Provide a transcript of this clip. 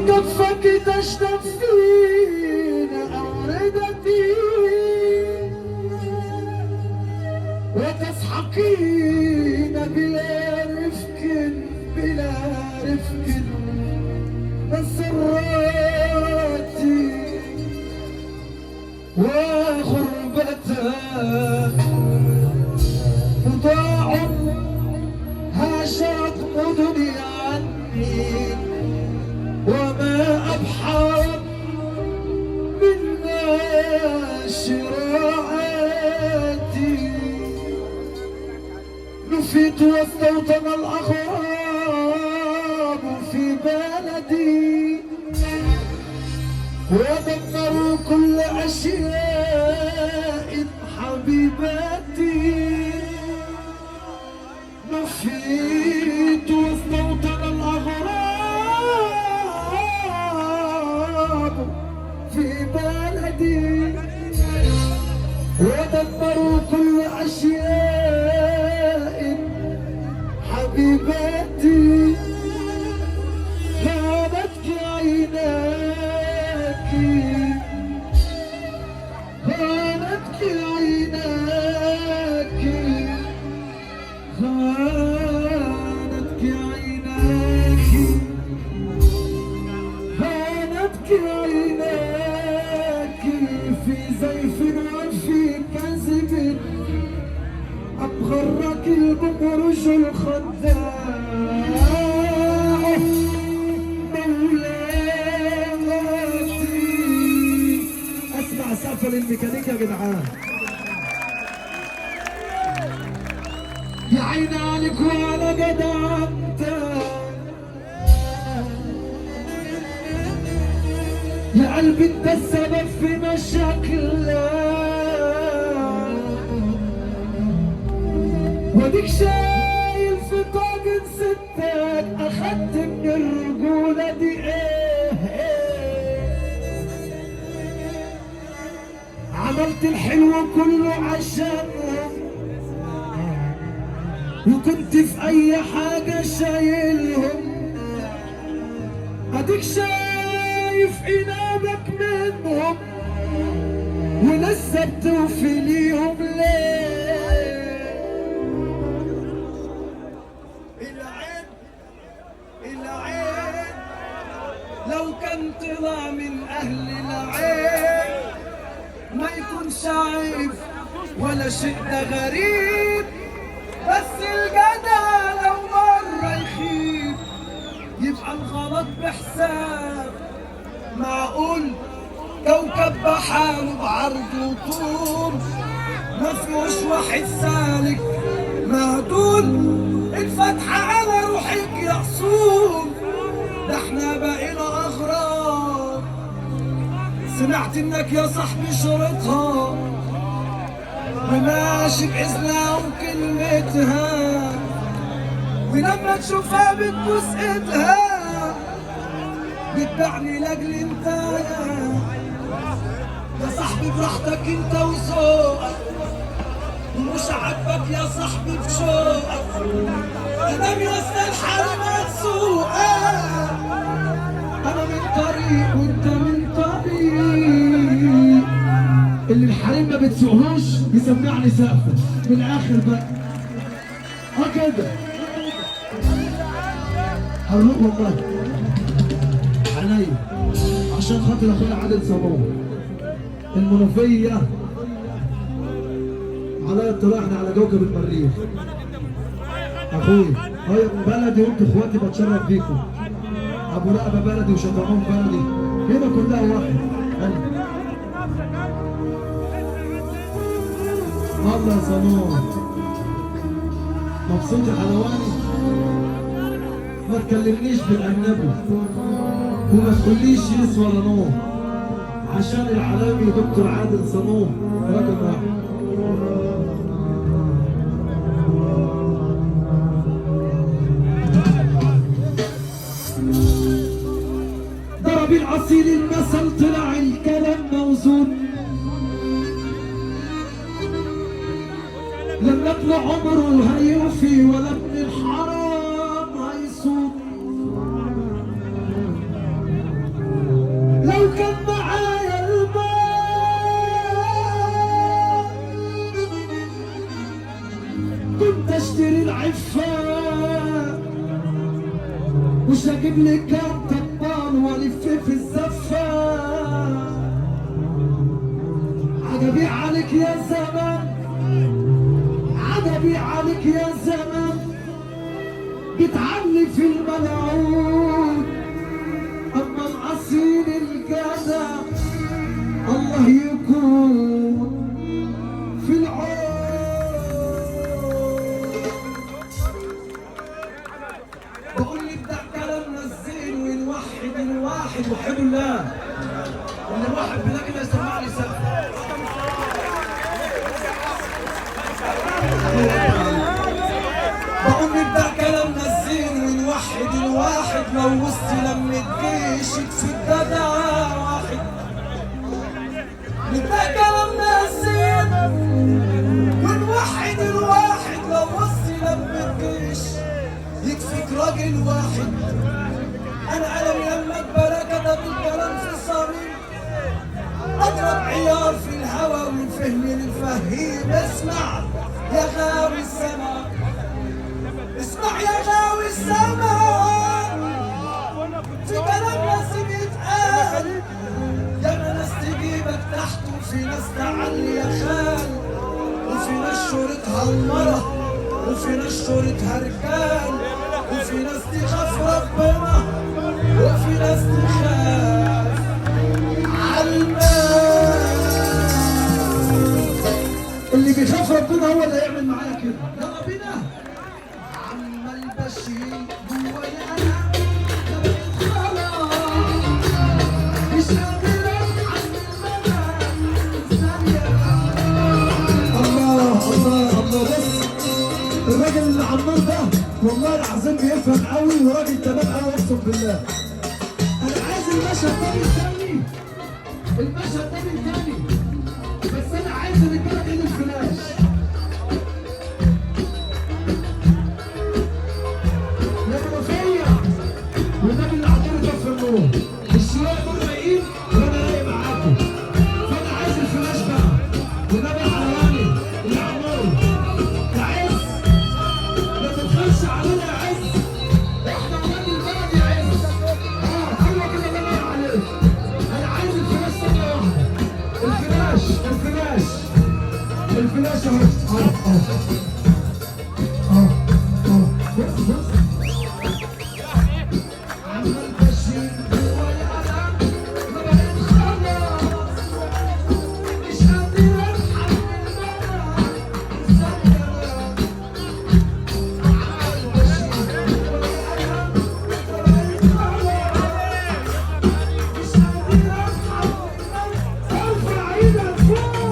كفك تشرب فينا أوردتي وتسحقين بلا رفق بلا رفق مسراتي وغربتك مضاع هاجت مدني عني وما أبحر منا شراعاتي نفيت واستوطن الأغراب في بلدي ودمروا كل أشياء حبيباتي نفيت واستوطن الأغراب في بلدي ودمروا كل أشياء حبيباتي خانتك عيناك خانتك عيناك خانتك عيناك خانتك عيناك في زيف وفي كذب أم غرك المبرج الخداع مولاتي. اسمع سقفة للميكانيكا يا جدعان. يا عيني عليك وعلى جدعنتك يا قلبي انت السبب في مشاكلنا وديك شايل في طاجن ستك اخدت من الرجولة دي ايه عملت الحلو كله عشانهم وكنت في اي حاجة شايلهم اديك شايف انابك منهم ولسه بتوفي ليهم ليه العين لو كان طلع من اهل العين ما يكونش عيب ولا شيء ده غريب بس الجدع لو مرة يخيب يبقى الغلط بحساب معقول كوكب بحاله بعرض وطول ما فيهوش واحد سالك مهدول الفتحة على روحك يا اصول ده احنا بقينا اغراب سمعت انك يا صاحبي شرطها وماشي بإذنها وكلمتها ولما تشوفها بتبوس ايدها بتبعني لاجل انت يا صاحبي براحتك انت وذوقك ومش عاجبك يا صاحبي بشوقك ادام يا اسطى الحال ما تسوقك انا من طريق وانت من طريق اللي الحريم ما بتسوقهوش يسمعني سقفه من الاخر بقى كده هروق والله عينيا عشان خاطر اخويا عادل صابون المنوفيه على اطلاع احنا على كوكب المريخ اخويا هاي بلدي وانتوا اخواتي بتشرف بيكم ابو رقبه بلدي وشطرون بلدي هنا كلها واحد الله يا صنوع مبسوط يا حلواني ما تكلمنيش بالاجنبي وما تقوليش يس ولا نور عشان العالمي دكتور عادل صنوع رقم واحد ضرب الأصيل المثل طلع الكلام موزون لما ابن عمره هيوفي ولا ابن الحرام هيصوم اجيب لي كام طبان والف في الزفه. عجبي عليك يا زمان، عجبي عليك يا زمان، بتعني في الملعون. اما العصير الجدع الله يكون في العون. بقول لي ابدأ كلامنا الزين ونوحد الواحد وحد الله. اللي واحد بلاقي يسمع لي سقف. بقول نبدأ كلامنا الزين ونوحد الواحد. لو وسط لمة جيش يكفي الجدع واحد. نبدأ كلامنا الزين ونوحد الواحد. لو وسط لمة جيش يكفيك راجل واحد. أنا قلمي لما اتبرى كتب الكلام في الصميم. أضرب عيار في الهوى والفهم للفهيم. اسمع يا غاوي السما، اسمع يا غاوي السما، في كلام لازم يتقال. يا ما ناس تجيبك تحت وفي ناس تعلي يا خال. وفي ناس شورتها المرة وفي ناس شورتها رجال. وفي ناس تخاف ربنا وفي ناس تخاف عالمال. اللي بيخاف ربنا هو اللي هيعمل معايا كده. يلا بينا. عمال بشيل جوايا انا مش قادر اتحمل ثانية. الله الله الله. بس الراجل اللي عمال ده والله العظيم بيفهم قوي وراجل تمام قوي اقسم بالله. انا عايز المشهد ده من تاني، المشهد ده من تاني. بس انا عايز الرجاله ايد الفلاش. يا رفيع والنبي اللي عطاني طفي النور. الشويه دول رايقين وانا رايق معاكم. فانا عايز الفلاش بقى والنبي الحلواني اللي عمرو يا عز. ما تبخلش علينا يا عز. احنا ولاد البلد يا عز. ايوه كده الله ينور عليك. انا عايز الفلاش ثانيه واحده. الفلاش الفلاش الفلاش اهو. بص بص. عمال بشيل جوايا انا ما بقيت خلاص. مش قادر اتحمل ثانية. عمال بشيل جوايا انا ما بقيت خلاص. مش قادر اتحمل. ارفع ايدك فوق.